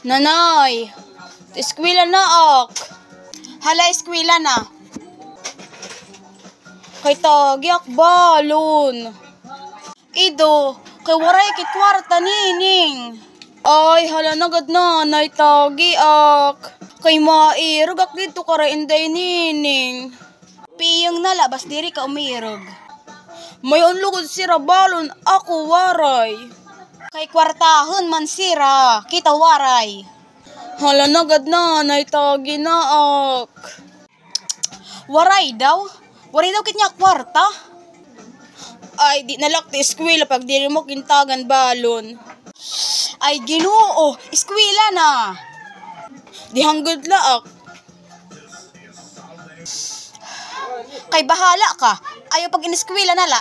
Nanay, eskwela na ak. Hala, eskwela na. Kay tagyak balon. Ido, kay waray kay kwarta nining. Ay, hala nagad nanay tagiak. Kay mairog ak dito kara inday nining. Piyong nalabas diri ka umirog. May unlugod sira balon ako waray. Kay kwartahon man sira, kita waray. Hala nagad nanay tagi naak. Waray daw kit niya kwarta. Ay di nalakti eskwela pag diri mo kintagan balon. Ay Ginoo, eskwela na. Di hanggod laak. Kay bahala ka, ayaw pag ineskwela nala.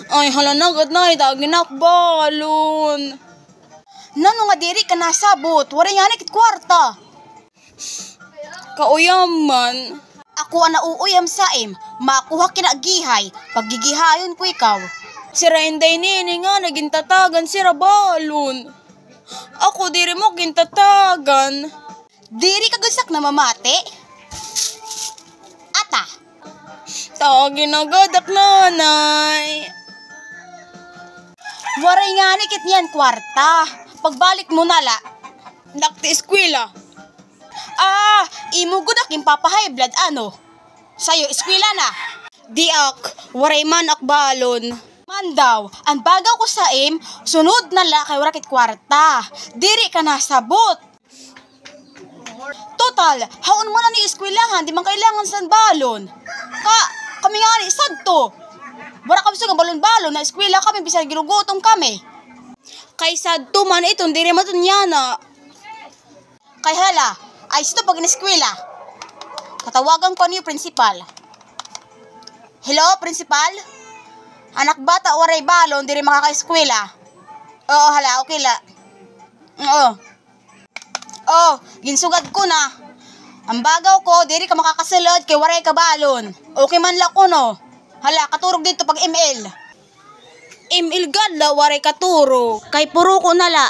Ay hala nagad na, tagi naak balon. Nano nga diri ka nasabot, waray nga kit kwarta. Kauyaman. Ako ang nauuyam sa makuha kinagihay, paggigihayon ko ikaw. Sira inday nini nga naging tatagan sira balon. Ako diri mo gintatagan. Diri ka gusak na mamate? Ata. Tagi na gadak nanay. Waray nga ni kit niyan kwarta. Pagbalik mo nala, nakti eskwela. Imo gud aking papahay blood ano. Sayo eskwela na. Diak, waray man ak balon. Man daw, ang bagaw ko sa sunod na la kay warakit kwarta. Diri ka nasabot. Total, haon mo na ni eskwelahan, di man kailangan sa balon. Kami nga ni sadto. Wala kami sa balon-balon na eskwela kami bisan ginugutong kami. Kay sadto man itong diri matunyana. Kay hala, ay sito pag ineskwela. Katawagan ko niyo principal. Hello, principal? Anak bata waray balon diri makaka-eskwela. Oo, hala, okay la. Oo. Ginsugad ko na. Ang bagaw ko diri ka makakasulod kay waray ka balon. Okay man la ko no. Hala, katurog dito pag ML. ML gad la waray katuro. Kay puro ko nala.